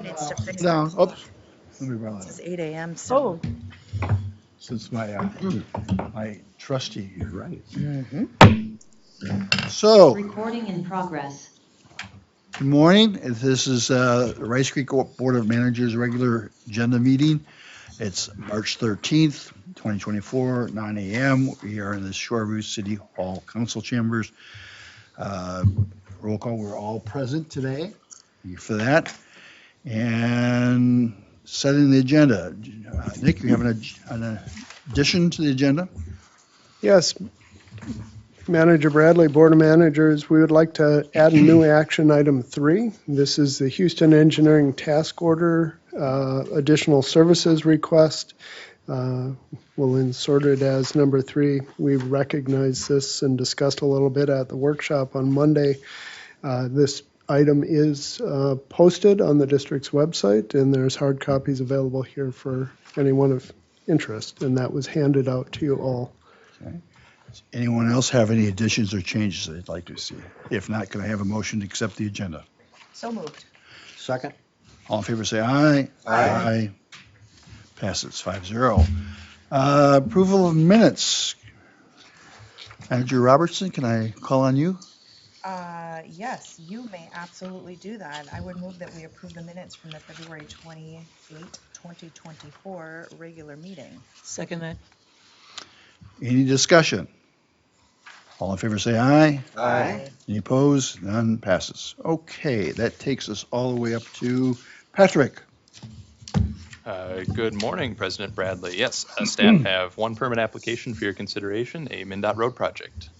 Needs to fix Down. that. Oops. Let me run It's that. 8 a.m. still. Since my trusty. You're right. So, Recording in progress. good morning. This is the Rice Creek Board of Managers regular agenda meeting. It's March 13th, 2024, 9 a.m. We are in the Shoreview City Hall Council Chambers. Roll call, we're all present today. Thank you for that. And setting the agenda. Nick, you have an addition to the agenda? Yes, Manager Bradley, Board of Managers, we would like to add a new action item 3. This is the Houston Engineering Task Order additional services request. We'll insert it as number 3. We recognized this and discussed a little bit at the workshop on Monday. This item is posted on the district's website, and there's hard copies available here for anyone of interest, and that was handed out to you all. Okay. Does anyone else have any additions or changes they'd like to see? If not, can I have a motion to accept the agenda? So moved. Second? All in favor, say aye. Aye. Passes 5-0. Approval of minutes. Manager Robertson, can I call on you? Yes, you may absolutely do that. I would move that we approve the minutes from the February 28, 2024 regular meeting. Second that. Any discussion? All in favor, say aye. Aye. Any opposed? None. Passes. Okay, that takes us all the way up to Patrick. Good morning, President Bradley. Yes, staff have one permit application for your consideration, a MnDOT road project.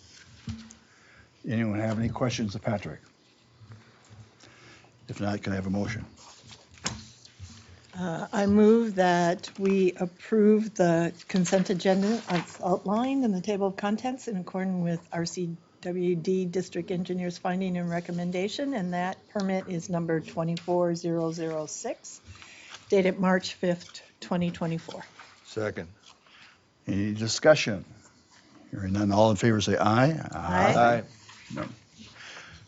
Anyone have any questions of Patrick? If not, can I have a motion? I move that we approve the consent agenda as outlined in the table of contents in accordance with RCWD District Engineer's finding and recommendation, and that permit is number 24006, dated March 5th, 2024. Second. Any discussion? Hearing none, all in favor say aye. Aye. No.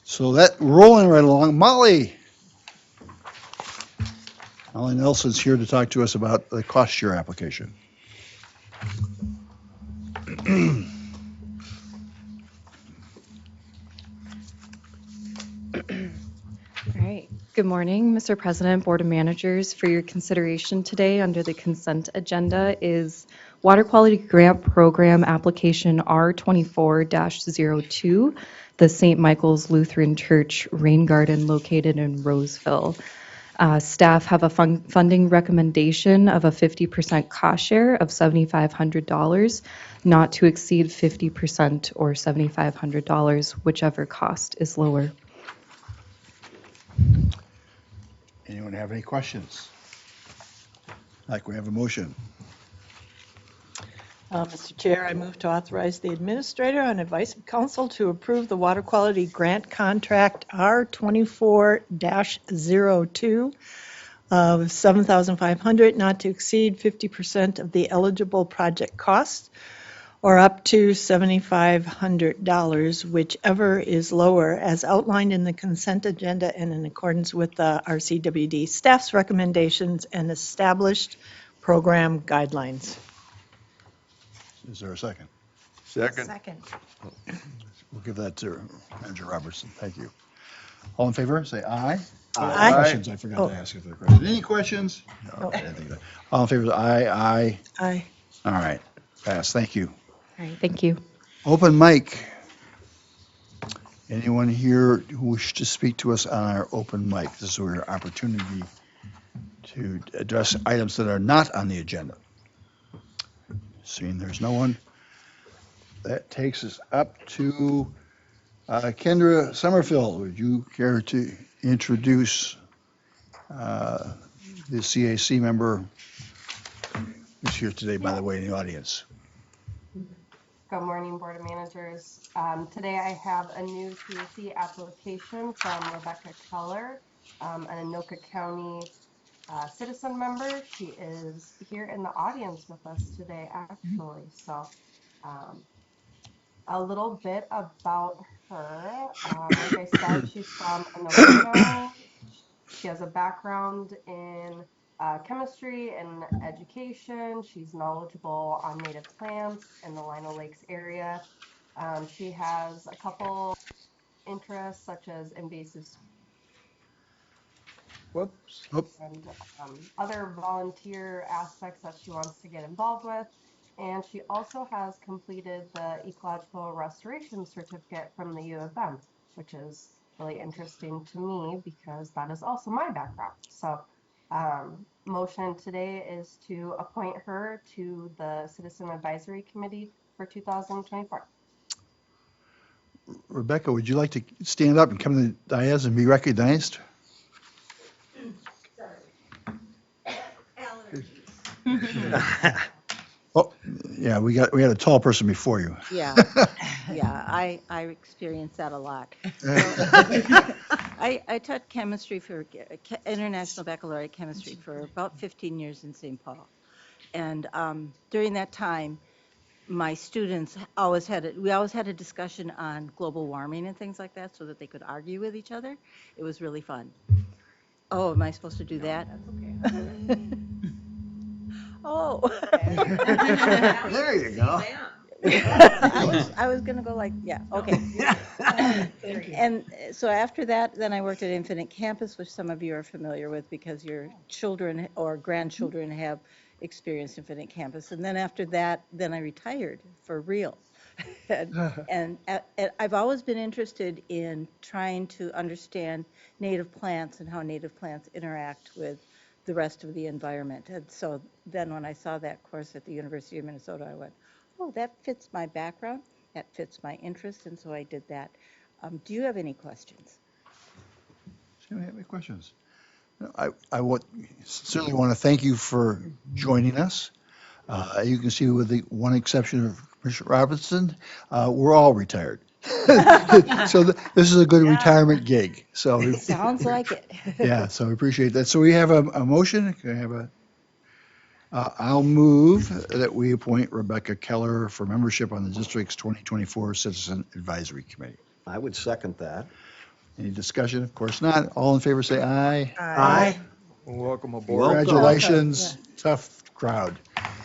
So that, rolling right along, Molly Nelson's here to talk to us about the cost share application. All right. Good morning, Mr. President, Board of Managers. For your consideration today under the consent agenda is Water Quality Grant Program Application R24-02, the St. Michael's Lutheran Church Rain Garden located in Roseville. Staff have a funding recommendation of a 50% cost share of $7,500, not to exceed 50% or $7,500, whichever cost is lower. Anyone have any questions? Like, we have a motion. Mr. Chair, I move to authorize the administrator on advice of council to approve the water quality grant contract R24-02 of $7,500, not to exceed 50% of the eligible project cost, or up to $7,500, whichever is lower, as outlined in the consent agenda and in accordance with the RCWD staff's recommendations and established program guidelines. Is there a second? Second. Second. We'll give that to Manager Robertson. Thank you. All in favor, say aye. Aye. Questions, I forgot to ask if there are questions. Any questions? No, I didn't think that. All in favor, say aye. Aye. All right, pass, thank you. All right, thank you. Open mic. Anyone here who wish to speak to us on our open mic? This is your opportunity to address items that are not on the agenda. Seeing there's no one, that takes us up to Kendra Summerfield. Would you care to introduce the CAC member who's here today, by the way, in the audience? Good morning, Board of Managers. Today I have a new CAC application from Rebecca Keller, an Anoka County citizen member. She is here in the audience with us today, actually. So a little bit about her. Like I said, she's from Anoka County. She has a background in chemistry and education. She's knowledgeable on native plants in the Lino Lakes area. She has a couple interests such as invasive Whoops. and other volunteer aspects that she wants to get involved with. And she also has completed the ecological restoration certificate from the U of M, which is really interesting to me because that is also my background. So motion today is to appoint her to the Citizen Advisory Committee for 2024. Rebecca, would you like to stand up and come to the dais and be recognized? Oh, yeah, we had a tall person before you. Yeah, yeah, I experience that a lot. I taught chemistry for international baccalaureate chemistry for about 15 years in St. Paul. And during that time, my students we always had a discussion on global warming and things like that so that they could argue with each other. It was really fun. Oh, am I supposed to do that? That's okay. Oh. There you go. I was gonna go like, yeah, okay. And so after that, then I worked at Infinite Campus, which some of you are familiar with because your children or grandchildren have experienced Infinite Campus. And then after that, then I retired for real. And I've always been interested in trying to understand native plants and how native plants interact with the rest of the environment. And so then when I saw that course at the University of Minnesota, I went, oh, that fits my background, that fits my interest, and so I did that. Do you have any questions? Do you have any questions? I would certainly want to thank you for joining us. You can see with the one exception of Commissioner Robinson, we're all retired. So this is a good retirement gig. So Sounds like it. yeah, so we appreciate that. So we have a motion. Can I have I'll move that we appoint Rebecca Keller for membership on the district's 2024 Citizen Advisory Committee. I would second that. Any discussion? Of course not. All in favor say aye. Aye. Welcome aboard. Congratulations. Tough crowd.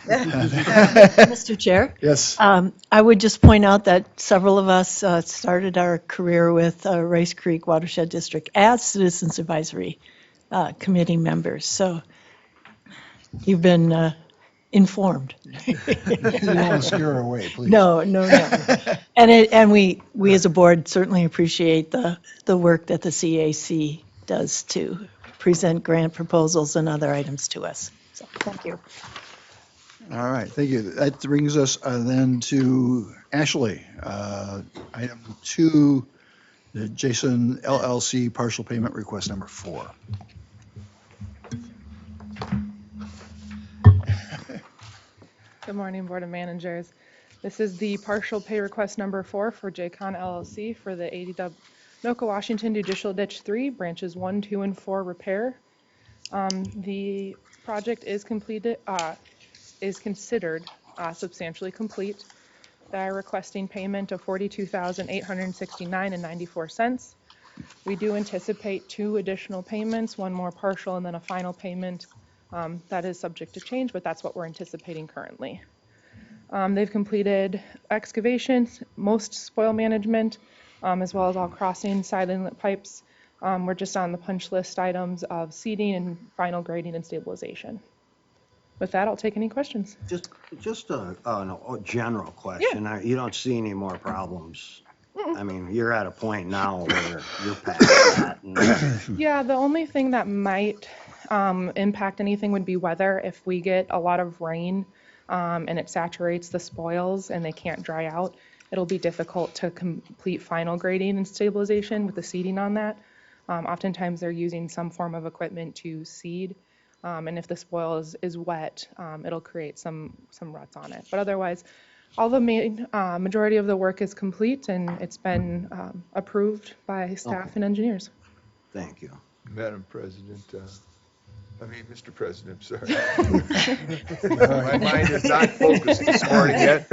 Mr. Chair, Yes. I would just point out that several of us started our career with Rice Creek Watershed District as Citizens Advisory Committee members. So you've been informed. You don't want to scare her away, please. No. And we as a board certainly appreciate the work that the CAC does to present grant proposals and other items to us. So thank you. All right, thank you. That brings us then to Ashley. Item 2, the Jason LLC partial payment request number 4. Good morning, Board of Managers. This is the partial pay request number 4 for JCON LLC for the 80 Noka Washington Judicial Ditch 3, branches 1, 2, and 4 repair. The project is considered substantially complete. They are requesting payment of $42,869.94. We do anticipate 2 additional payments, one more partial and then a final payment. That is subject to change, but that's what we're anticipating currently. They've completed excavations, most spoil management, as well as all crossing side inlet pipes. We're just on the punch list items of seeding and final grading and stabilization. With that, I'll take any questions. Just a general question. You don't see any more problems? I mean, you're at a point now where you're past that. Yeah, the only thing that might impact anything would be weather. If we get a lot of rain and it saturates the spoils and they can't dry out, it'll be difficult to complete final grading and stabilization with the seeding on that. Oftentimes they're using some form of equipment to seed. And if the spoil is wet, it'll create some ruts on it. But otherwise, all the majority of the work is complete and it's been approved by staff and engineers. Thank you. Madam President, Mr. President, sorry. My mind is not focused this morning yet.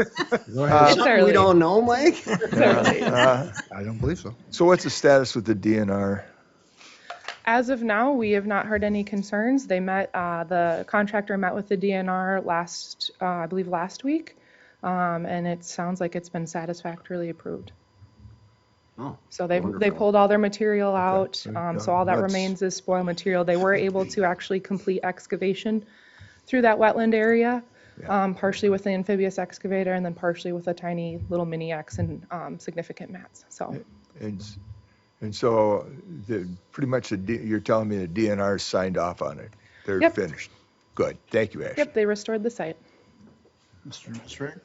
We don't know, Mike? I don't believe so. So what's the status with the DNR? As of now, we have not heard any concerns. They met, the contractor met with the DNR last, I believe last week, and it sounds like it's been satisfactorily approved. Oh, So they wonderful. pulled all their material out, So, so all that that's- remains is spoil material. They were able to actually complete excavation through that wetland area, partially with the amphibious excavator and then partially with a tiny little mini X and significant mats, so. And so, pretty much, you're telling me the DNR signed off on it? They're Yep. finished? Good, thank you, Ashley. Yep, they restored the site. Mr. Administrator?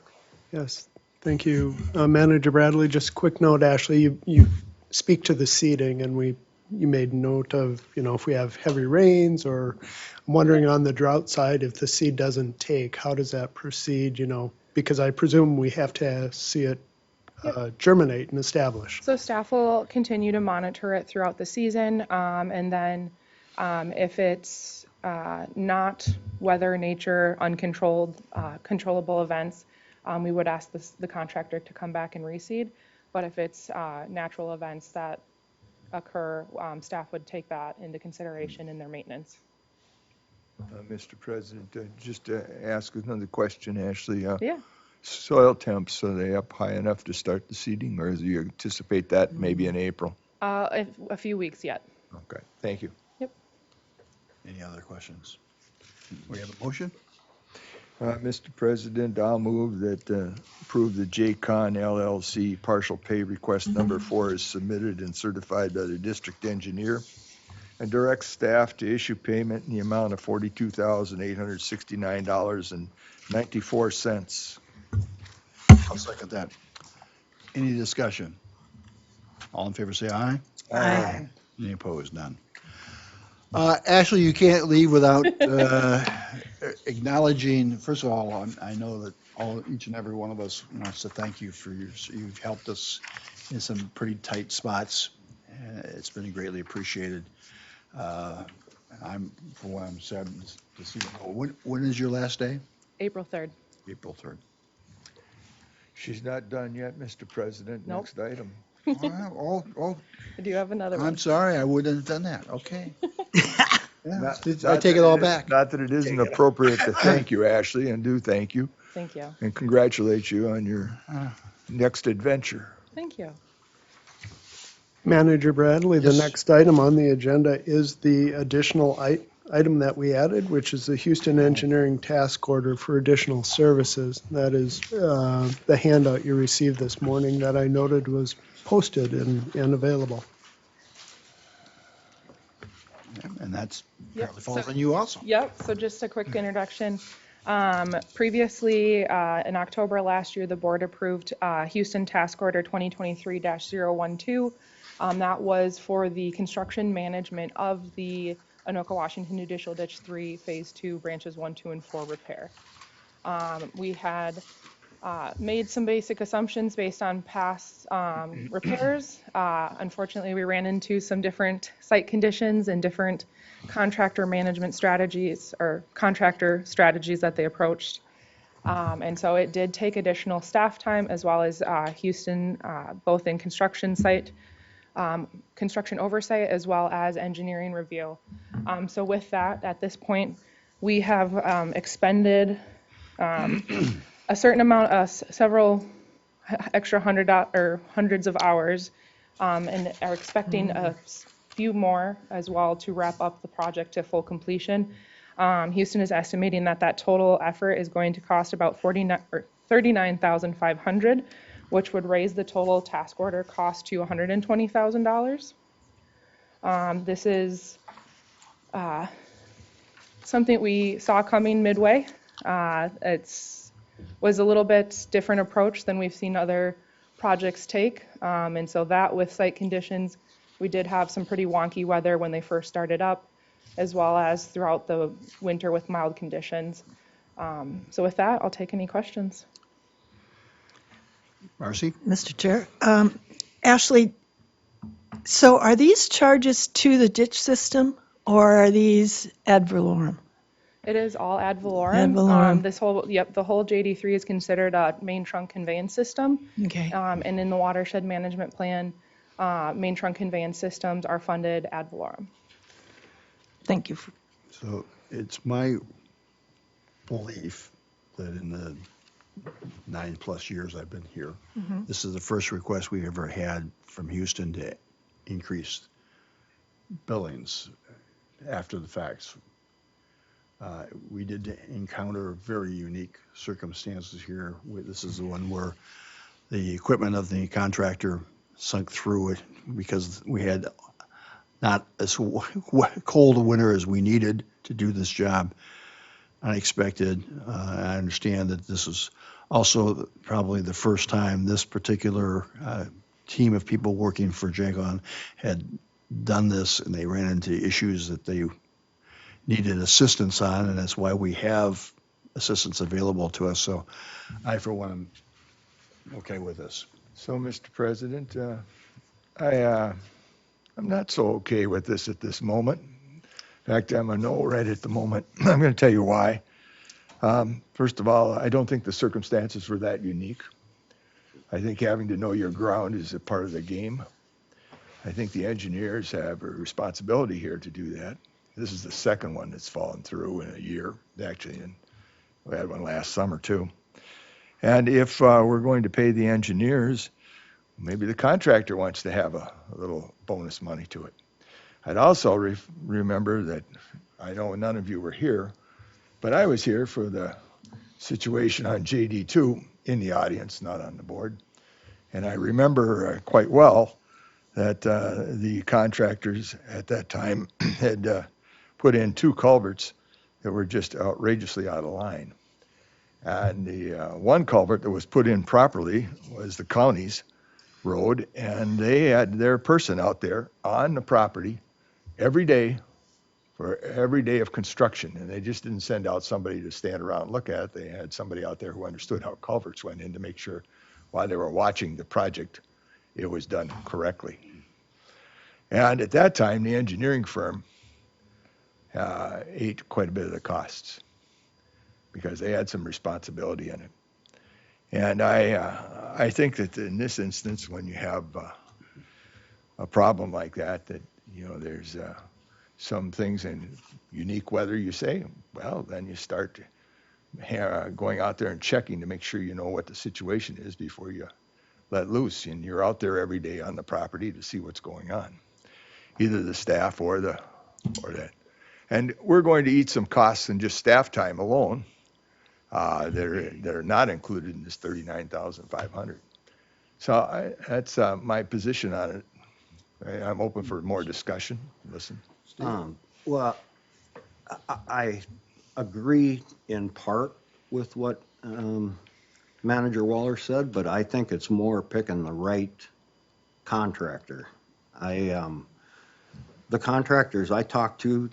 Yes, thank you. Manager Bradley, just a quick note, Ashley, you speak to the seeding, and you made note of, if we have heavy rains, or I'm wondering on the drought side, if the seed doesn't take, how does that proceed, because I presume we have to see it germinate and establish. So staff will continue to monitor it throughout the season, and then if it's not weather, nature, uncontrolled, controllable events, we would ask the contractor to come back and reseed. But if it's natural events that occur, staff would take that into consideration in their maintenance. Mr. President, just to ask another question, Ashley. Yeah. Soil temps, are they up high enough to start the seeding, or do you anticipate that maybe in April? A few weeks yet. Okay, thank you. Yep. Any other questions? We have a motion? Mr. President, I'll move that approve the JCON LLC partial pay request number 4 is submitted and certified by the district engineer, and direct staff to issue payment in the amount of $42,869.94. I'll second that. Any discussion? All in favor, say aye. Aye. Any opposed? None. Ashley, you can't leave without acknowledging, first of all, I know that each and every one of us wants to thank you for you've helped us in some pretty tight spots. It's been greatly appreciated. I'm sad to see you go. When is your last day? April 3rd. April 3rd. She's not done yet, Mr. President. Nope. Next item. Oh, I do have another one. I'm sorry, I wouldn't have done that. Okay. Yeah, Not- I take it all back. Not that it isn't appropriate to thank you, Ashley, and do thank you, Thank you. and congratulate you on your next adventure. Thank you. Manager Bradley, the Yes. next item on the agenda is the additional item that we added, which is the Houston Engineering Task Order for additional services. That is the handout you received this morning that I noted was posted and available. And that's Yep, apparently falls so- on you also. Yep, so just a quick introduction. Previously, in October last year, the board approved Houston Task Order 2023-012. That was for the construction management of the Anoka Washington Judicial Ditch 3 Phase 2 Branches 1, 2, and 4 repair. We had made some basic assumptions based on past repairs. Unfortunately, we ran into some different site conditions and different contractor management strategies or contractor strategies that they approached. And so it did take additional staff time as well as Houston, both in construction oversight as well as engineering review. So with that, at this point, we have expended a certain amount, several extra hundreds of hours, and are expecting a few more as well to wrap up the project to full completion. Houston is estimating that total effort is going to cost about $39,500, which would raise the total task order cost to $120,000. This is something we saw coming midway. Was a little bit different approach than we've seen other projects take. And so that with site conditions, we did have some pretty wonky weather when they first started up, as well as throughout the winter with mild conditions. So with that, I'll take any questions. Marcy? Mr. Chair. Ashley, so are these charges to the ditch system or are these ad valorem? It is all ad valorem. Ad valorem. The whole JD3 is considered a main trunk conveyance system. Okay. And in the watershed management plan, main trunk conveyance systems are funded ad valorem. Thank you. So it's my belief that in the 9+ years I've been here, this is the first request we ever had from Houston to increase billings after the facts. We did encounter very unique circumstances here. This is the one where the equipment of the contractor sunk through it because we had not as cold a winter as we needed to do this job. Unexpected. I understand that this is also probably the first time this particular team of people working for JAGON had done this, and they ran into issues that they needed assistance on, and that's why we have assistance available to us. So I, for one, am okay with this. So, Mr. President, I'm not so okay with this at this moment. In fact, I'm a no right at the moment. I'm going to tell you why. First of all, I don't think the circumstances were that unique. I think having to know your ground is a part of the game. I think the engineers have a responsibility here to do that. This is the second one that's fallen through in a year, actually, and we had one last summer too. And if we're going to pay the engineers, maybe the contractor wants to have a little bonus money to it. I'd also remember that, I know none of you were here, but I was here for the situation on JD2 in the audience, not on the board. And I remember quite well that the contractors at that time had put in 2 culverts that were just outrageously out of line. And the one culvert that was put in properly was the county's road, and they had their person out there on the property every day for every day of construction, and they just didn't send out somebody to stand around and look at it. They had somebody out there who understood how culverts went in to make sure while they were watching the project, it was done correctly. And at that time, the engineering firm ate quite a bit of the costs because they had some responsibility in it. And I think that in this instance, when you have a problem like that, there's some things in unique weather, you say, well, then you start going out there and checking to make sure you know what the situation is before you let loose. And you're out there every day on the property to see what's going on, either the staff or that. And we're going to eat some costs in just staff time alone that are not included in this $39,500. So that's my position on it. I'm open for more discussion. Listen. Well, I agree in part with what Manager Waller said, but I think it's more picking the right contractor. The contractors I talked to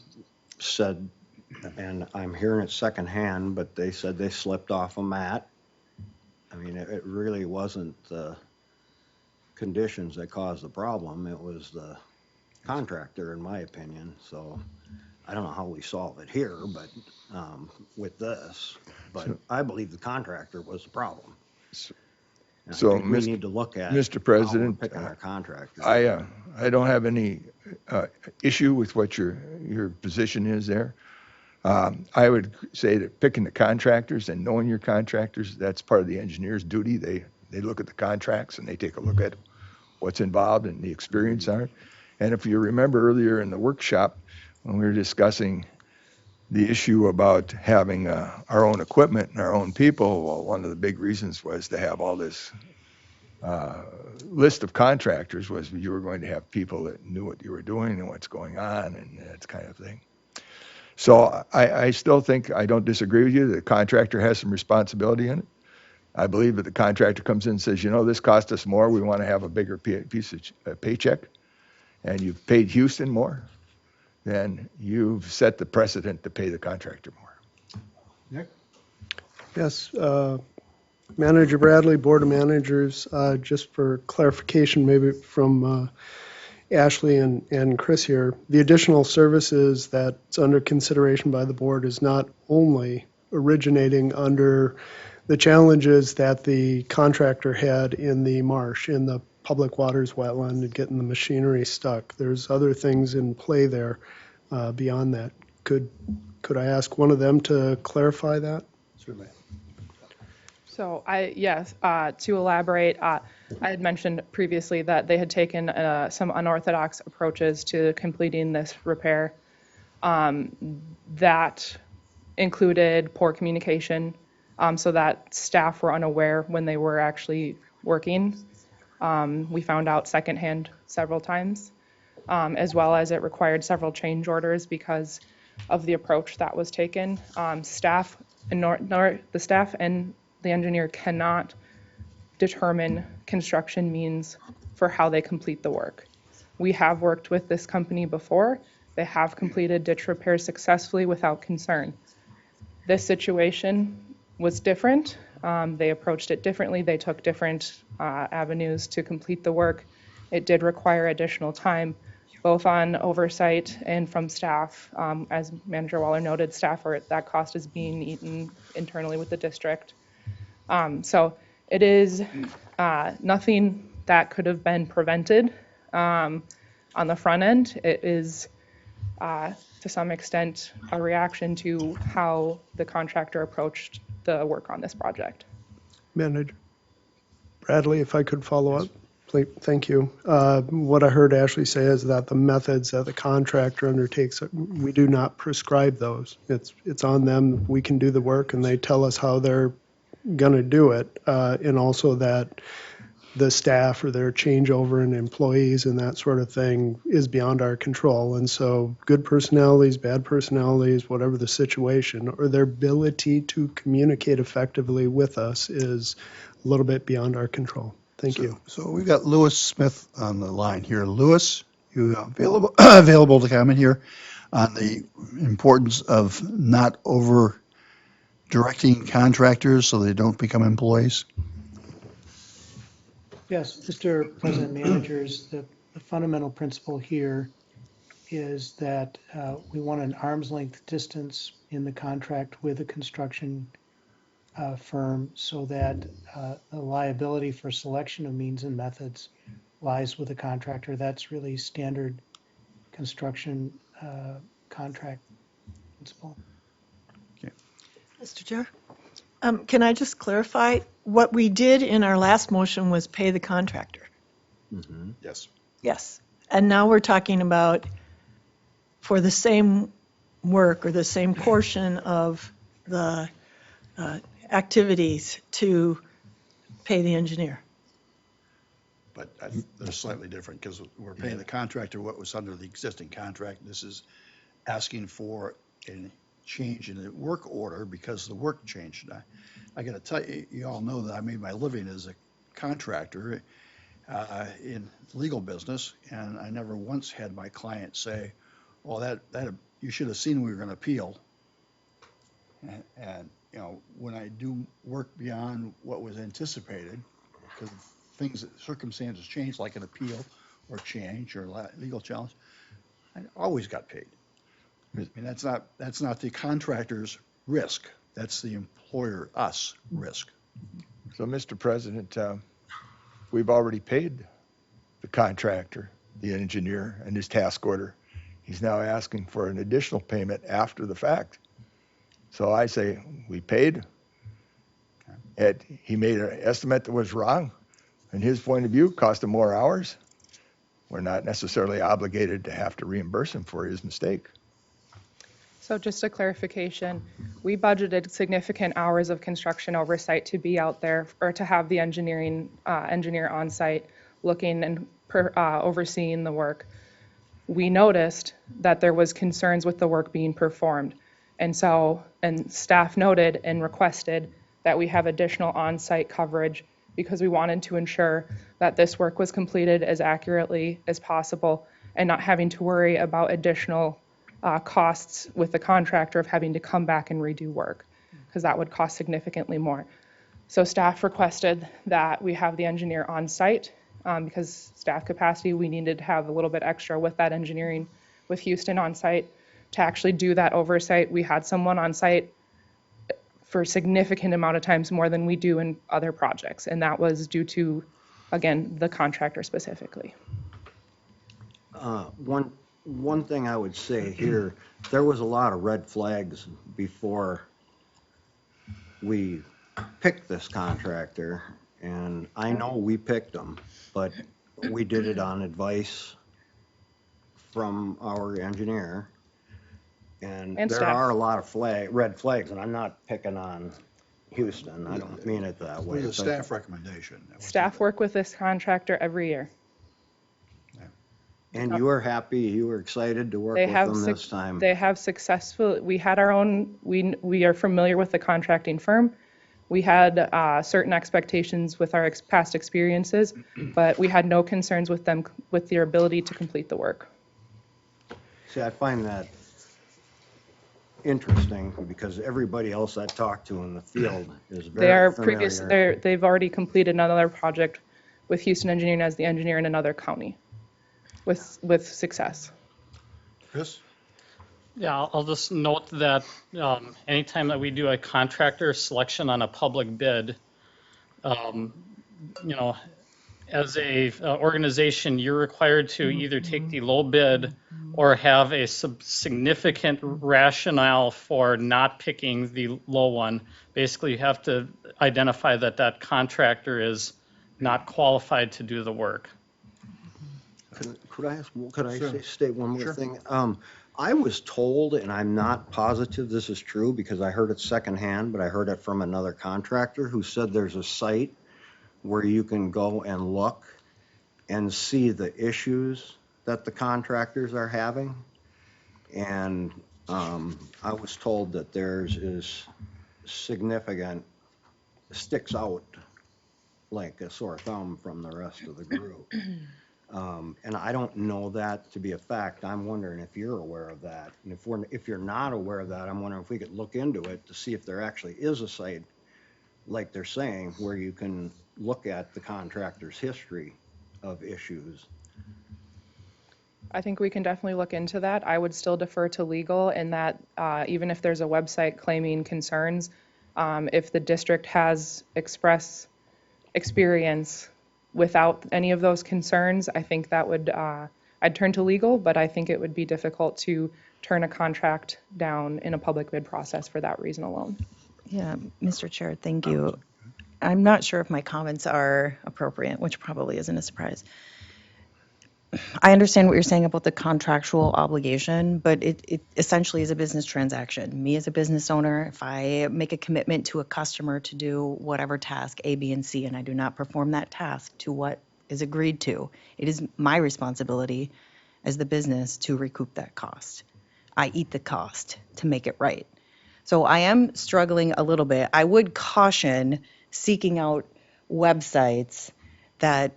said, and I'm hearing it secondhand, but they said they slipped off a mat. I mean, it really wasn't the conditions that caused the problem. It was the contractor, in my opinion. So I don't know how we solve it here, but with this, but I believe the contractor was the problem. So we need to look at Mr. President, picking our contractors. I don't have any issue with what your position is there. I would say that picking the contractors and knowing your contractors, that's part of the engineer's duty. They look at the contracts and they take a look at what's involved and the experience on it. And if you remember earlier in the workshop when we were discussing the issue about having our own equipment and our own people, well, one of the big reasons was to have all this list of contractors was you were going to have people that knew what you were doing and what's going on and that kind of thing. So I still think, I don't disagree with you, the contractor has some responsibility in it. I believe that the contractor comes in and says, this cost us more, we want to have a bigger piece of paycheck, and you've paid Houston more, then you've set the precedent to pay the contractor more. Nick? Yes, Manager Bradley, Board of Managers, just for clarification, maybe from Ashley and Chris here, the additional services that's under consideration by the board is not only originating under the challenges that the contractor had in the marsh, in the public waters wetland, and getting the machinery stuck. There's other things in play there beyond that. Could I ask one of them to clarify that? Certainly. So to elaborate, I had mentioned previously that they had taken some unorthodox approaches to completing this repair. That included poor communication, so that staff were unaware when they were actually working. We found out secondhand several times, as well as it required several change orders because of the approach that was taken. The staff and the engineer cannot determine construction means for how they complete the work. We have worked with this company before. They have completed ditch repairs successfully without concern. This situation was different. They approached it differently. They took different avenues to complete the work. It did require additional time, both on oversight and from staff. As Manager Waller noted, that cost is being eaten internally with the district. So it is nothing that could have been prevented on the front end. It is, to some extent, a reaction to how the contractor approached the work on this project. Manager Bradley, if I could follow up, please. Thank you. What I heard Ashley say is that the methods that the contractor undertakes, we do not prescribe those. It's on them. We can do the work, and they tell us how they're going to do it, and also that the staff or their changeover in employees and that sort of thing is beyond our control. And so good personalities, bad personalities, whatever the situation, or their ability to communicate effectively with us is a little bit beyond our control. Thank you. So we've got Lewis Smith on the line here. Lewis, you available to comment here on the importance of not over directing contractors so they don't become employees? Yes, Mr. President, managers, the fundamental principle here is that we want an arm's length distance in the contract with a construction firm so that the liability for selection of means and methods lies with the contractor. That's really standard construction contract principle. Mr. Chair, can I just clarify? What we did in our last motion was pay the contractor. Mm-hmm. Yes. Yes. And now we're talking about for the same work or the same portion of the activities to pay the engineer. But they're slightly different because we're paying the contractor what was under the existing contract. This is asking for a change in the work order because the work changed. I got to tell you, you all know that I made my living as a contractor in legal business, and I never once had my client say, "Well, that you should have seen we were going to appeal." And you know, when I do work beyond what was anticipated, because circumstances change, like an appeal or change or legal challenge, I always got paid. I mean, that's not the contractor's risk. That's the employer, us, risk. So, Mr. President, we've already paid the contractor, the engineer, and his task order. He's now asking for an additional payment after the fact. So I say we paid. He made an estimate that was wrong. In his point of view, cost him more hours. We're not necessarily obligated to have to reimburse him for his mistake. So just a clarification, we budgeted significant hours of construction oversight to be out there or to have the engineer on site looking and overseeing the work. We noticed that there was concerns with the work being performed. And staff noted and requested that we have additional on-site coverage because we wanted to ensure that this work was completed as accurately as possible and not having to worry about additional costs with the contractor of having to come back and redo work, because that would cost significantly more. So staff requested that we have the engineer on site because staff capacity, we needed to have a little bit extra with that engineering with Houston on site to actually do that oversight. We had someone on site for a significant amount of times more than we do in other projects, and that was due to, again, the contractor specifically. one thing I would say here, there was a lot of red flags before we picked this contractor, and I know we picked them, but we did it on advice from our engineer. And And there staff. are a lot of red flags, and I'm not picking on Houston. I don't mean it that It way. was a but- staff recommendation. That wasn't- Staff work with this contractor every year. And you were happy, you were excited to work They with have them suc- this time. They have successful, we had our own, we are familiar with the contracting firm. We had certain expectations with our past experiences, but we had no concerns with them, with their ability to complete the work. See, I find that interesting because everybody else I talked to in the field is They are very familiar. they've already completed another project with Houston Engineering as the engineer in another county with success. Chris? Yeah, I'll just note that anytime that we do a contractor selection on a public bid, you know, as a organization, you're required to either take the low bid or have a significant rationale for not picking the low one. Basically, you have to identify that that contractor is not qualified to do the work. Could I Sure. state one more Sure. thing? I was told, and I'm not positive this is true because I heard it secondhand, but I heard it from another contractor who said there's a site where you can go and look and see the issues that the contractors are having. And I was told that theirs is significant, sticks out like a sore thumb from the rest of the group. And I don't know that to be a fact. I'm wondering if you're aware of that. And if you're not aware of that, I'm wondering if we could look into it to see if there actually is a site, like they're saying, where you can look at the contractor's history of issues. I think we can definitely look into that. I would still defer to legal in that even if there's a website claiming concerns, if the district has expressed experience without any of those concerns, I think that would, I'd turn to legal, but I think it would be difficult to turn a contract down in a public bid process for that reason alone. Yeah, Mr. Chair, thank you. I'm not sure if my comments are appropriate, which probably isn't a surprise. I understand what you're saying about the contractual obligation, but it essentially is a business transaction. Me as a business owner, if I make a commitment to a customer to do whatever task A, B, and C, and I do not perform that task to what is agreed to, it is my responsibility as the business to recoup that cost. I eat the cost to make it right. So I am struggling a little bit. I would caution seeking out websites that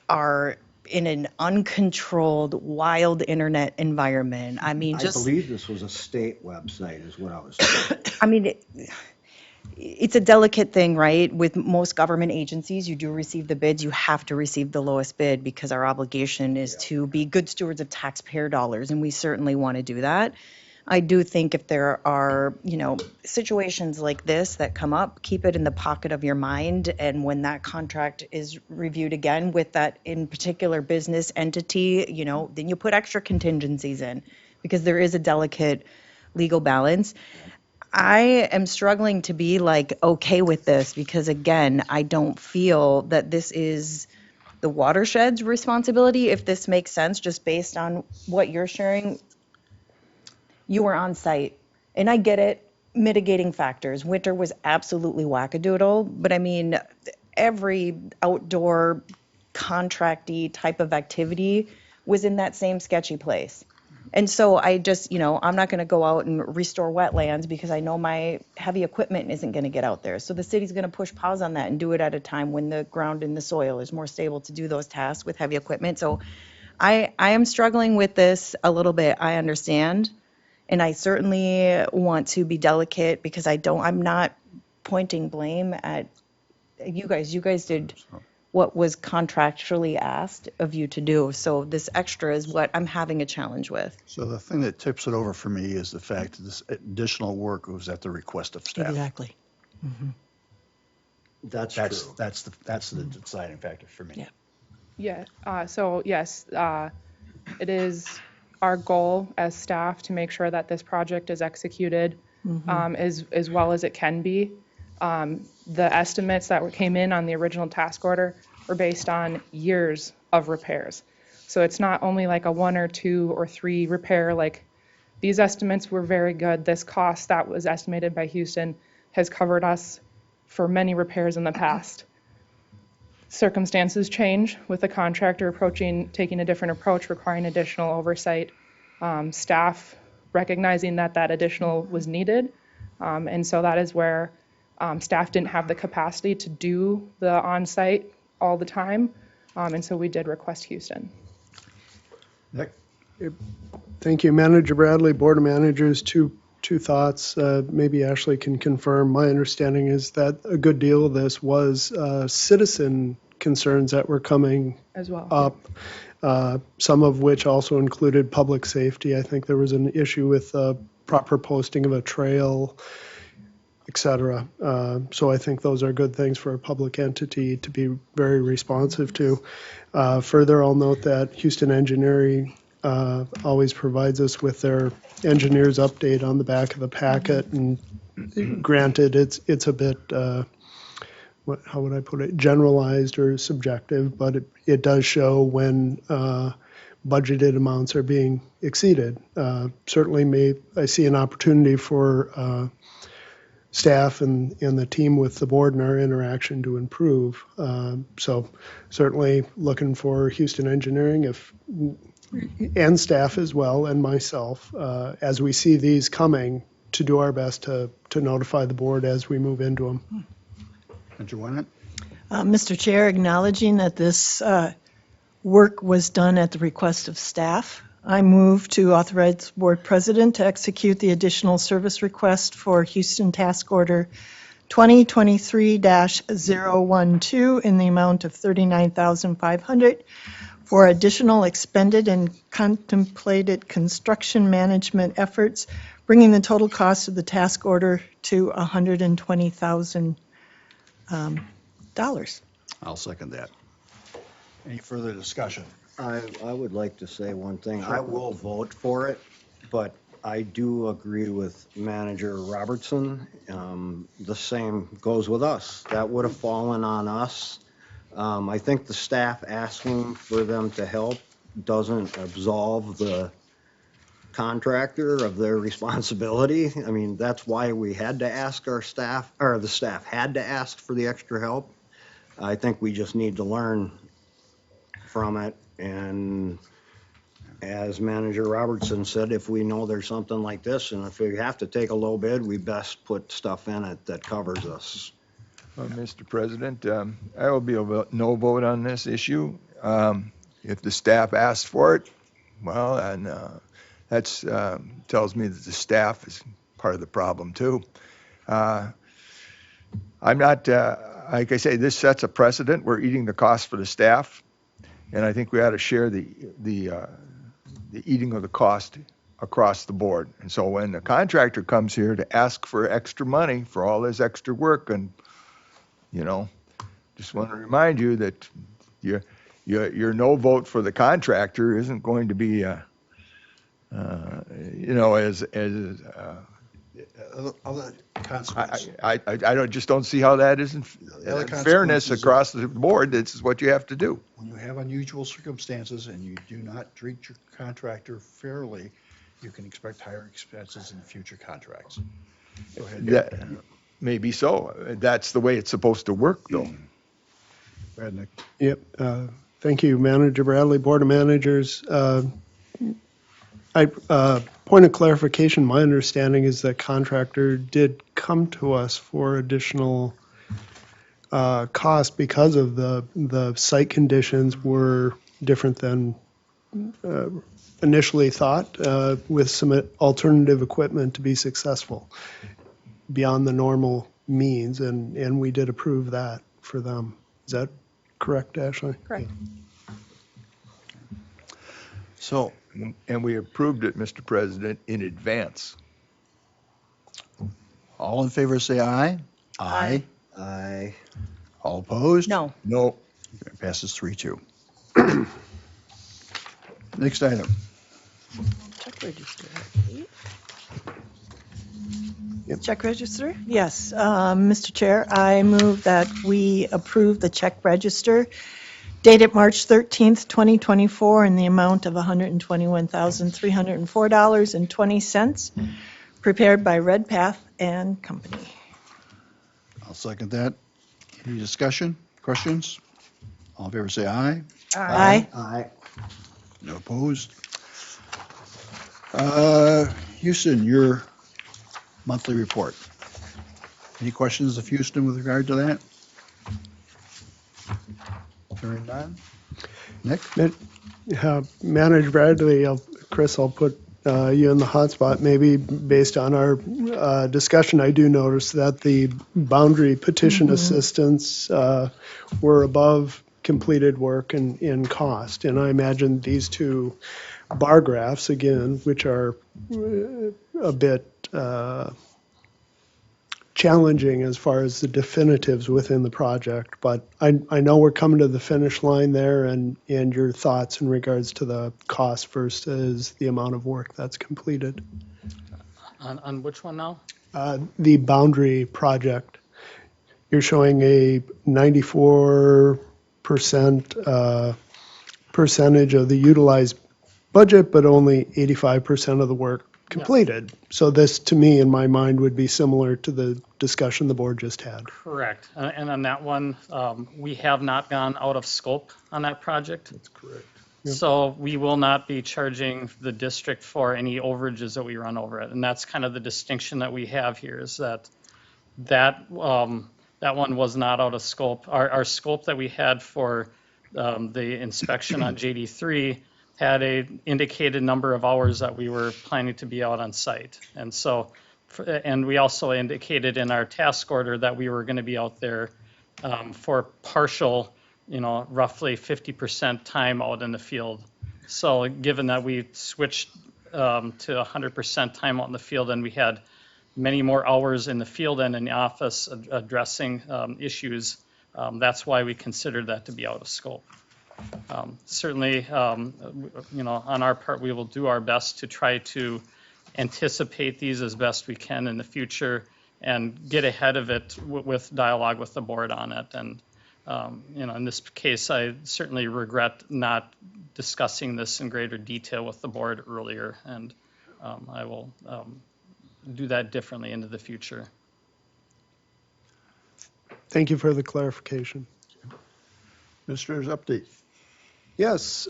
are in an uncontrolled, wild internet environment. I mean, I believe this was a state website is what I was told. I mean, it's a delicate thing, right? With most government agencies, you do receive the bids, you have to receive the lowest bid because our obligation is to be good stewards of taxpayer dollars, and we certainly want to do that. I do think if there are, situations like this that come up, keep it in the pocket of your mind. And when that contract is reviewed again with that in particular business entity, then you put extra contingencies in because there is a delicate legal balance. I am struggling to be okay with this because again, I don't feel that this is the watershed's responsibility, if this makes sense, just based on what you're sharing. You were on site, and I get it, mitigating factors. Winter was absolutely wackadoodle, but I mean, every outdoor contracty type of activity was in that same sketchy place. And so I just, I'm not going to go out and restore wetlands because I know my heavy equipment isn't going to get out there. So the city's going to push pause on that and do it at a time when the ground and the soil is more stable to do those tasks with heavy equipment. So I am struggling with this a little bit. I understand. And I certainly want to be delicate because I'm not pointing blame at you guys. You guys did what was contractually asked of you to do. So this extra is what I'm having a challenge with. So the thing that tips it over for me is the fact that this additional work was at the request of staff. Exactly. Mm-hmm. That's true. That's the deciding factor for me. Yeah. Yeah, so yes, it is our goal as staff to make sure that this project is executed as well as it can be. The estimates that came in on the original task order were based on years of repairs. So it's not only like a 1 or 2 or 3 repair, like these estimates were very good. This cost that was estimated by Houston has covered us for many repairs in the past. Circumstances change with the contractor taking a different approach, requiring additional oversight. Staff recognizing that additional was needed. And so that is where staff didn't have the capacity to do the on-site all the time. And so we did request Houston. Nick? Thank you, Manager Bradley, Board of Managers. Two thoughts. Maybe Ashley can confirm. My understanding is that a good deal of this was citizen concerns that were coming as well up, some of which also included public safety. I think there was an issue with proper posting of a trail, et cetera. So I think those are good things for a public entity to be very responsive to. Further, I'll note that Houston Engineering always provides us with their engineer's update on the back of the packet. And granted, it's a bit, how would I put it, generalized or subjective, but it does show when budgeted amounts are being exceeded. Certainly I see an opportunity for staff and the team with the board and our interaction to improve. So certainly looking for Houston Engineering and staff as well, and myself, as we see these coming, to do our best to notify the board as we move into them. Manager Winant? Mr. Chair, acknowledging that this work was done at the request of staff, I move to authorize Board President to execute the additional service request for Houston Task Order 2023-012 in the amount of $39,500 for additional expended and contemplated construction management efforts, bringing the total cost of the task order to $120,000. I'll second that. Any further discussion? I would like to say one thing. I will vote for it, but I do agree with Manager Robertson. The same goes with us. That would have fallen on us. I think the staff asking for them to help doesn't absolve the contractor of their responsibility. I mean, that's why we had to ask our staff, or the staff had to ask for the extra help. I think we just need to learn from it. And as Manager Robertson said, if we know there's something like this, and if we have to take a low bid, we best put stuff in it that covers us. Mr. President, I will be a no vote on this issue. If the staff asks for it, well, and that's tells me that the staff is part of the problem too. I'm not, like I say, this sets a precedent. We're eating the cost for the staff, and I think we ought to share the eating of the cost across the board. And so when the contractor comes here to ask for extra money for all this extra work, and just want to remind you that your no vote for the contractor isn't going to be, as Other consequences. I don't see how that isn't Other fairness consequences across the board. This is what you have to do. When you have unusual circumstances and you do not treat your contractor fairly, you can expect higher expenses in future contracts. Go ahead. That, maybe so. That's the way it's supposed to work, though. Go ahead, Nick. Yep. Thank you, Manager Bradley, Board of Managers. Point of clarification, my understanding is that contractor did come to us for additional cost because of the site conditions were different than initially thought, with some alternative equipment to be successful beyond the normal means, and we did approve that for them. Is that correct, Ashley? Correct. So, And we approved it, Mr. President, in advance. all in favor say aye. Aye. Aye. All opposed? No. No. Passes 3-2. Next item. register. Check register? Yes. Mr. Chair, I move that we approve the check register dated March 13th, 2024, in the amount of $121,304.20, prepared by Redpath and Company. I'll second that. Any discussion, questions? All in favor say aye. Aye. Aye. No opposed. Houston, your monthly report. Any questions of Houston with regard to that? Hearing none. Nick? Manager Bradley, Chris, I'll put you in the hot spot. Maybe based on our discussion, I do notice that the boundary petition assistance were above completed work in cost. And I imagine these two bar graphs, again, which are a bit challenging as far as the definitives within the project, but I know we're coming to the finish line there, and your thoughts in regards to the cost versus the amount of work that's completed. On which one now? The boundary project, you're showing a 94% percentage of the utilized budget, but only 85% of the work completed. So this, to me, in my mind, would be similar to the discussion the board just had. Correct. And on that one, we have not gone out of scope on that project. That's correct. So we will not be charging the district for any overages that we run over it. And that's kind of the distinction that we have here, is that one was not out of scope. Our scope that we had for the inspection on JD3 had a indicated number of hours that we were planning to be out on site. And so, and we also indicated in our task order that we were going to be out there for partial, roughly 50% time out in the field. So given that we switched to 100% time out in the field, and we had many more hours in the field and in the office addressing issues, that's why we considered that to be out of scope. Certainly, on our part, we will do our best to try to anticipate these as best we can in the future and get ahead of it with dialogue with the board on it. And, in this case, I certainly regret not discussing this in greater detail with the board earlier, and I will do that differently into the future. Thank you for the clarification. Minister's update. Yes,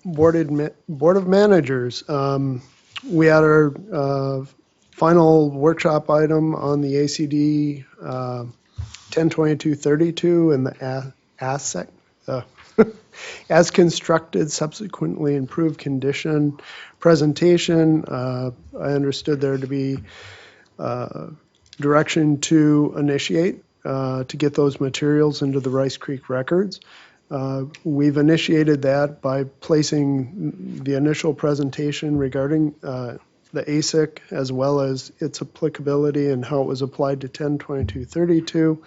Board of Managers. We had our final workshop item on the ACD 102232 and the ASEC, as constructed, subsequently improved condition presentation. I understood there to be direction to initiate to get those materials into the Rice Creek records. We've initiated that by placing the initial presentation regarding the ASIC, as well as its applicability and how it was applied to 102232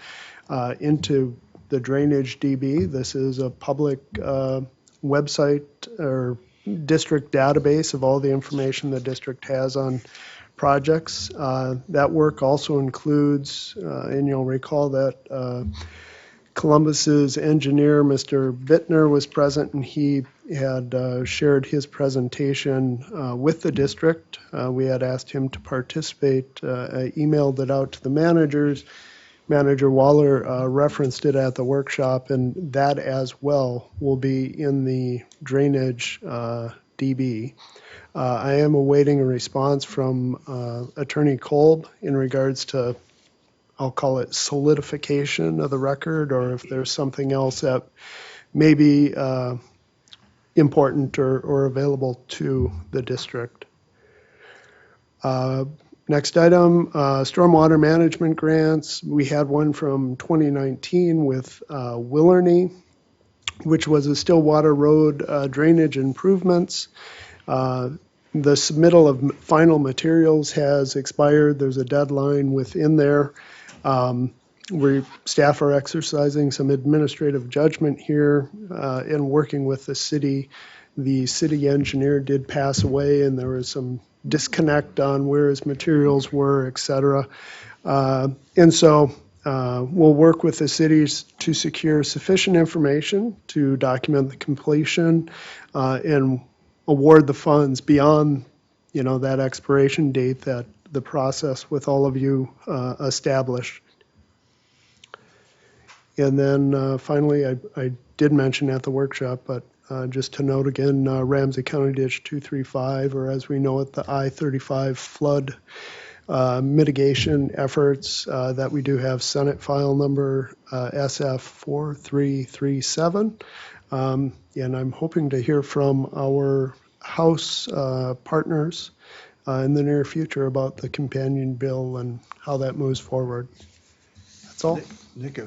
into the drainage DB. This is a public website or district database of all the information the district has on projects. That work also includes, and you'll recall that Columbus's engineer, Mr. Bittner, was present, and he had shared his presentation with the district. We had asked him to participate. I emailed it out to the managers. Manager Waller referenced it at the workshop, and that as well will be in the drainage DB. I am awaiting a response from Attorney Kolb in regards to, I'll call it solidification of the record, or if there's something else that may be important or available to the district. Next item, stormwater management grants. We had one from 2019 with Willerny, which was a Stillwater Road drainage improvements. The submittal of final materials has expired. There's a deadline within there. Staff are exercising some administrative judgment here in working with the city the city engineer did pass away, and there was some disconnect on where his materials were, et cetera. And so we'll work with the cities to secure sufficient information to document the completion and award the funds beyond, that expiration date that the process with all of you established. And then finally, I did mention at the workshop, but just to note again, Ramsey County Ditch 235, or as we know it, the I-35 flood mitigation efforts that we do have Senate file number SF4337. And I'm hoping to hear from our House partners in the near future about the companion bill and how that moves forward. That's all. Nick,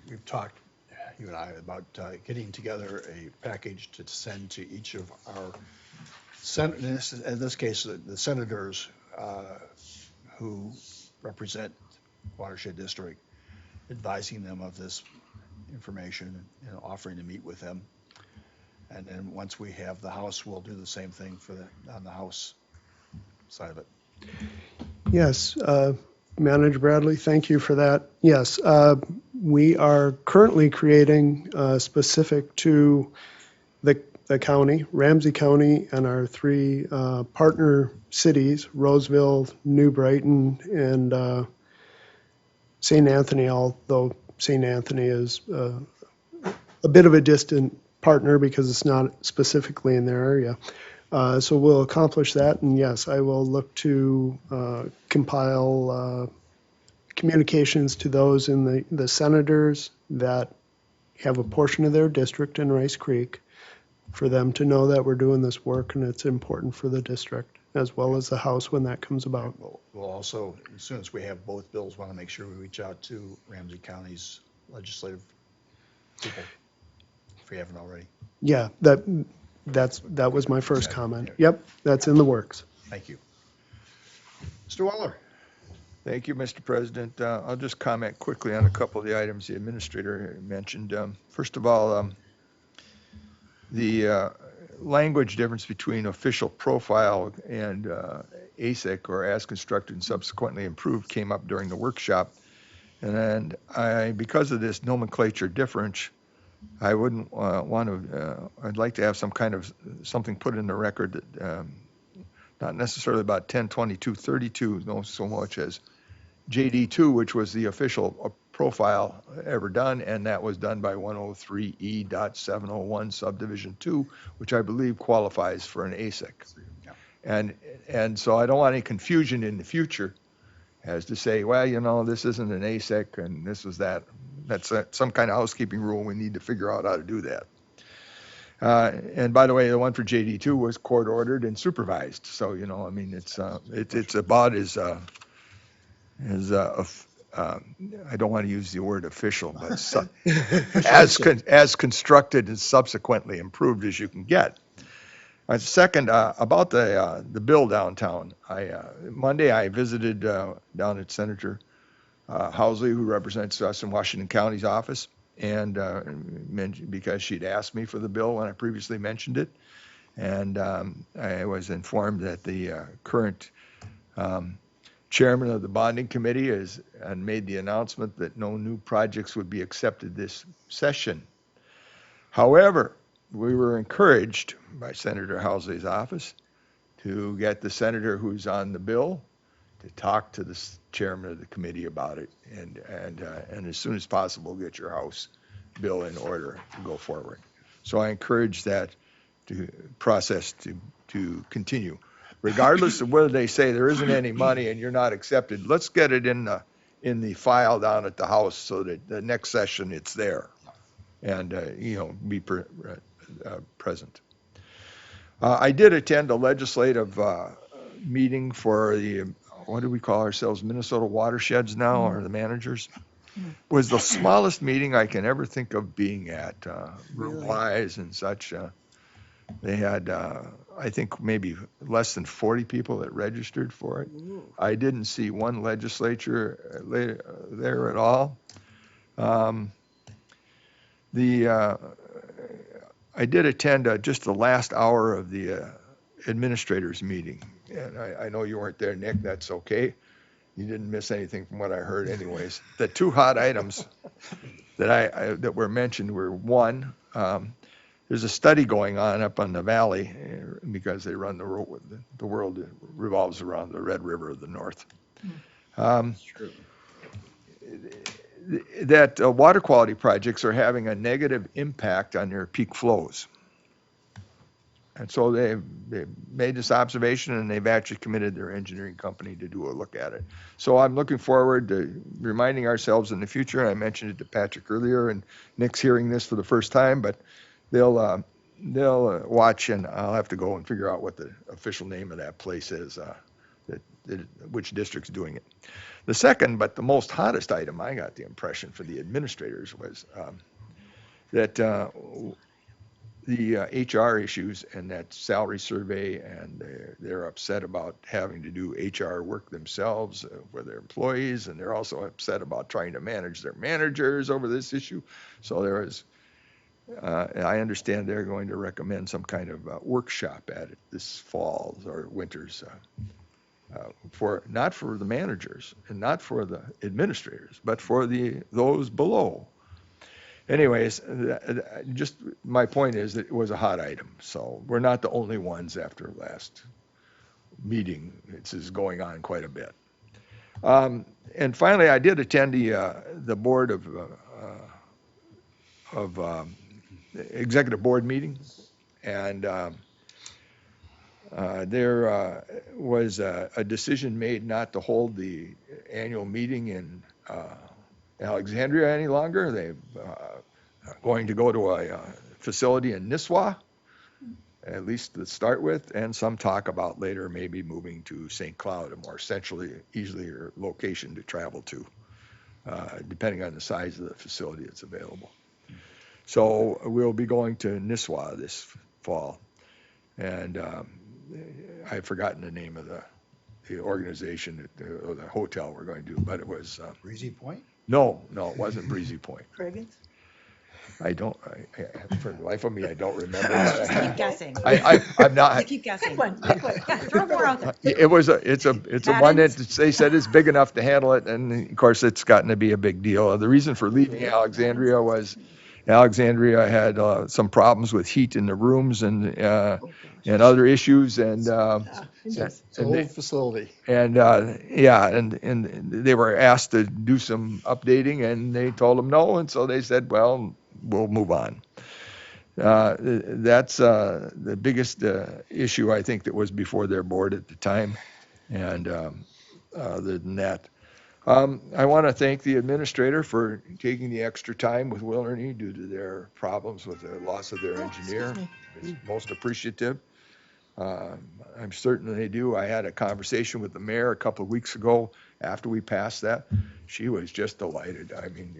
we've talked, you and I, about getting together a package to send to each of our, in this case, the senators who represent Watershed District, advising them of this information and offering to meet with them. And then once we have the House, we'll do the same thing on the House side of it. Yes, Manager Bradley, thank you for that. Yes, we are currently creating specific to the county, Ramsey County, and our three partner cities, Roseville, New Brighton, and St. Anthony, although St. Anthony is a bit of a distant partner because it's not specifically in their area. So we'll accomplish that, and yes, I will look to compile communications to those in the senators that have a portion of their district in Rice Creek for them to know that we're doing this work and it's important for the district, as well as the House when that comes about. We'll also, as soon as we have both bills, want to make sure we reach out to Ramsey County's legislative people, if we haven't already. Yeah, that was my first comment. Yep, that's in the works. Thank you. Mr. Waller. Thank you, Mr. President. I'll just comment quickly on a couple of the items the administrator mentioned. First of all, the language difference between official profile and ASIC, or as constructed and subsequently improved, came up during the workshop. And because of this nomenclature difference, I wouldn't want to, I'd like to have something put in the record that, not necessarily about 102232, no so much as JD2, which was the official profile ever done, and that was done by 103E.701 subdivision 2, which I believe qualifies for an ASIC. And so I don't want any confusion in the future as to say, well, this isn't an ASIC and this was that. That's some kind of housekeeping rule. We need to figure out how to do that. And by the way, the one for JD2 was court ordered and supervised. So, it's about I don't want to use the word official, but as constructed and subsequently improved as you can get. Second, about the bill downtown. Monday I visited down at Senator Housley, who represents us in Washington County's office, and mentioned, because she'd asked me for the bill when I previously mentioned it, and I was informed that the current chairman of the bonding committee has made the announcement that no new projects would be accepted this session. However, we were encouraged by Senator Housley's office to get the senator who's on the bill to talk to the chairman of the committee about it, and as soon as possible get your House bill in order to go forward. So I encourage that process to continue. Regardless of whether they say there isn't any money and you're not accepted, let's get it in the file down at the House so that the next session it's there, and be present. I did attend a legislative meeting for the, what do we call ourselves, Minnesota Watersheds now, or the managers? Was the smallest meeting I can ever think of being at, room-wise and such. They had, I think, maybe less than 40 people that registered for it. I didn't see one legislature there at all. I did attend just the last hour of the administrators meeting. And I know you weren't there, Nick, that's okay. You didn't miss anything from what I heard anyways. The two hot items that that were mentioned were, one, there's a study going on up on the valley because they run the world revolves around the Red River of the North. That water quality projects are having a negative impact on their peak flows. And so they made this observation, and they've actually committed their engineering company to do a look at it. So I'm looking forward to reminding ourselves in the future. I mentioned it to Patrick earlier, and Nick's hearing this for the first time, but they'll watch, and I'll have to go and figure out what the official name of that place is, which district's doing it. The second, but the most hottest item I got the impression for the administrators was that the HR issues and that salary survey, and they're upset about having to do HR work themselves for their employees, and they're also upset about trying to manage their managers over this issue. So there is, I understand they're going to recommend some kind of workshop at it this fall or winter's, not for the managers and not for the administrators, but for those below. Anyways, just my point is that it was a hot item. So we're not the only ones after last meeting. This is going on quite a bit. And finally, I did attend the board of executive board meeting, and there was a decision made not to hold the annual meeting in Alexandria any longer. They're going to go to a facility in Nisswa, at least to start with, and some talk about later maybe moving to St. Cloud, a more centrally, easier location to travel to, depending on the size of the facility that's available. So we'll be going to Nisswa this fall, and I've forgotten the name of the organization or the hotel we're going to, but it was Breezy Point? No, it wasn't Breezy Point. Reagan's? For the life of me, I don't remember. Just keep guessing. I'm not. Just keep guessing. Pick one. Yeah, throw more out there. It's a one that they said is big enough to handle it, and of course it's gotten to be a big deal. The reason for leaving Alexandria was Alexandria had some problems with heat in the rooms and other issues, and It's an old facility. and they were asked to do some updating, and they told them no, and so they said, well, we'll move on. That's the biggest issue I think that was before their board at the time, and other than that, I want to thank the administrator for taking the extra time with Willerny due to their problems with the loss of their engineer. It's most appreciative. I'm certain they do. I had a conversation with the mayor a couple of weeks ago after we passed that. She was just delighted. I mean,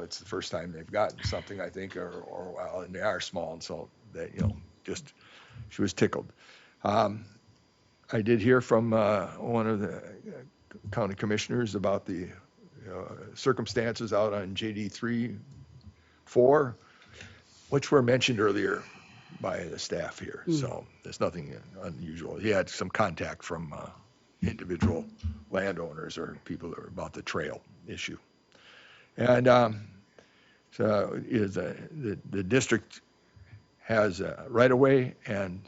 it's the first time they've gotten something, I think, or well, and they are small, and so that, just she was tickled. I did hear from one of the county commissioners about the circumstances out on JD 3-4, which were mentioned earlier by the staff here. So there's nothing unusual. He had some contact from individual landowners or people that were about the trail issue. And so the district has a right of way, and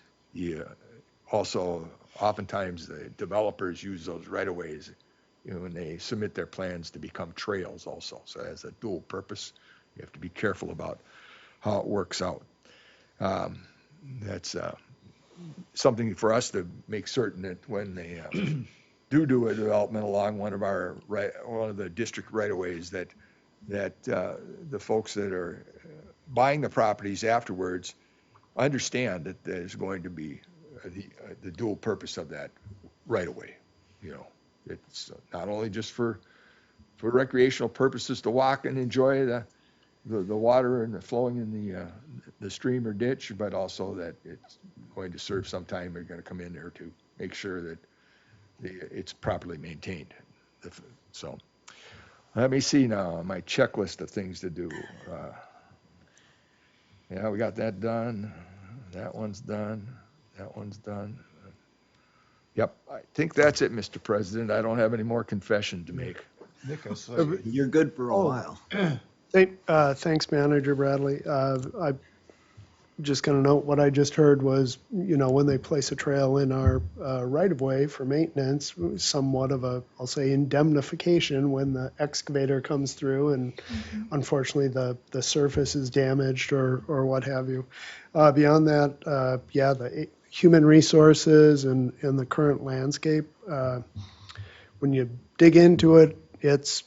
also oftentimes the developers use those right of ways when they submit their plans to become trails also. So it has a dual purpose. You have to be careful about how it works out. That's something for us to make certain that when they do a development along one of the district right-of-ways, that the folks that are buying the properties afterwards understand that there's going to be the dual purpose of that right-of-way. It's not only just for recreational purposes to walk and enjoy the water and the flowing in the stream or ditch, but also that it's going to serve some time. They're going to come in there to make sure that it's properly maintained. So let me see now my checklist of things to do. Yeah, we got that done. That one's done. That one's done. Yep, I think that's it, Mr. President. I don't have any more confession to make. Nick, I saw you. You're good for a Oh. while. Thanks, Manager Bradley. I'm just going to note what I just heard was, when they place a trail in our right-of-way for maintenance, somewhat of a, I'll say, indemnification when the excavator comes through and unfortunately the surface is damaged or what have you. Beyond that, the human resources and the current landscape, when you dig into it, it's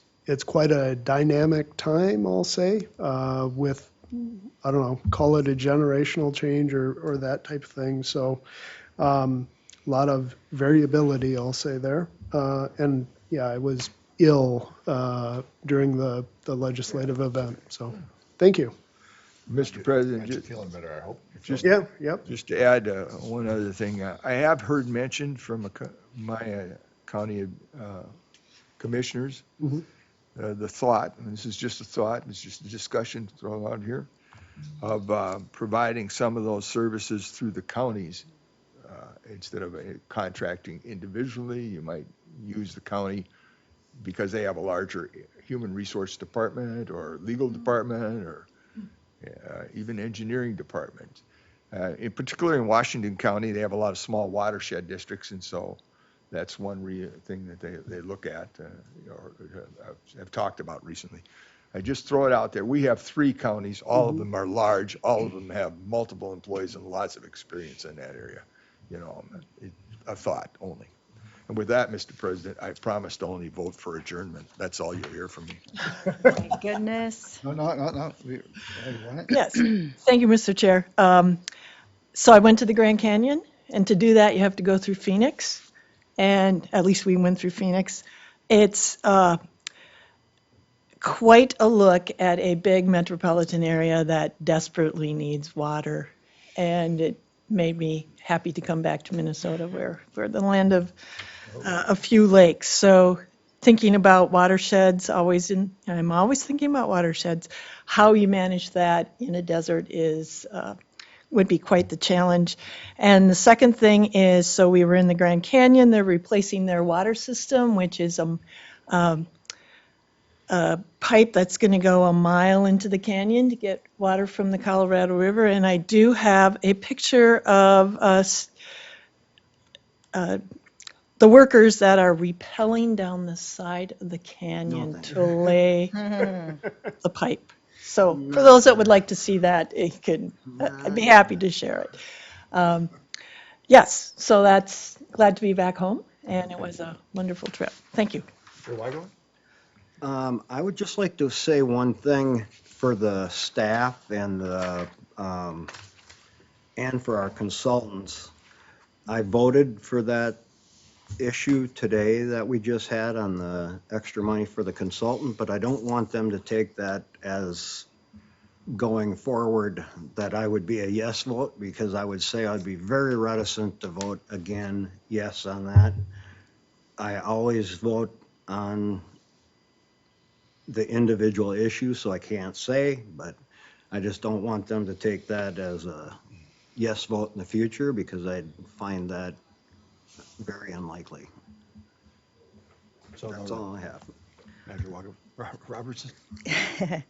quite a dynamic time, I'll say, with, I don't know, call it a generational change or that type of thing. So a lot of variability, I'll say there. And yeah, I was ill during the legislative event. So thank you. Mr. President, Got you feeling better, I hope. just, Yeah, yep. just to add one other thing, I have heard mentioned from my county commissioners, Mhm. The thought, and this is just a thought, it's just a discussion thrown out here, of providing some of those services through the counties. Instead of contracting individually, you might use the county because they have a larger human resource department or legal department or even engineering department. In particular in Washington County, they have a lot of small watershed districts, and so that's one thing that they look at or have talked about recently. I just throw it out there. We have 3 counties. All of them are large. All of them have multiple employees and lots of experience in that area. A thought only. And with that, Mr. President, I promise to only vote for adjournment. That's all you'll hear from me. My goodness. No. You want it? Yes, thank you, Mr. Chair. So I went to the Grand Canyon, and to do that, you have to go through Phoenix, and at least we went through Phoenix. It's quite a look at a big metropolitan area that desperately needs water, and it made me happy to come back to Minnesota, where we're the land of a few lakes. So thinking about watersheds, I'm always thinking about watersheds. How you manage that in a desert would be quite the challenge. And the second thing is, so we were in the Grand Canyon, they're replacing their water system, which is a pipe that's going to go a mile into the canyon to get water from the Colorado River. And I do have a picture of the workers that are rappelling down the side of the canyon to lay the pipe. So for those that would like to see that, I'd be happy to share it. Yes, so that's glad to be back home, and it was a wonderful trip. Thank you. I would just like to say one thing for the staff and for our consultants. I voted for that issue today that we just had on the extra money for the consultant, but I don't want them to take that as going forward that I would be a yes vote, because I would say I'd be very reticent to vote again yes on that. I always vote on the individual issue, so I can't say, but I just don't want them to take that as a yes vote in the future, because I'd find that very unlikely. So That's all I have. Manager Robertson?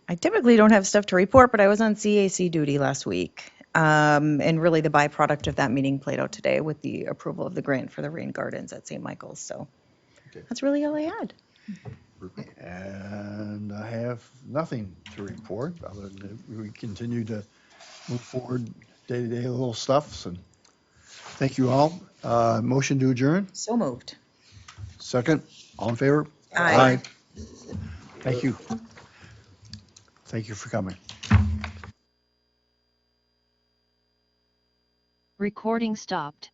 I typically don't have stuff to report, but I was on CAC duty last week. And really the byproduct of that meeting played out today with the approval of the grant for the rain gardens at St. Michael's. So that's really all I had. And I have nothing to report, other than we continue to move forward day-to-day little stuff. And thank you all. Motion to adjourn? So moved. Second, all in favor? Aye. Thank you. Thank you for coming. Recording stopped.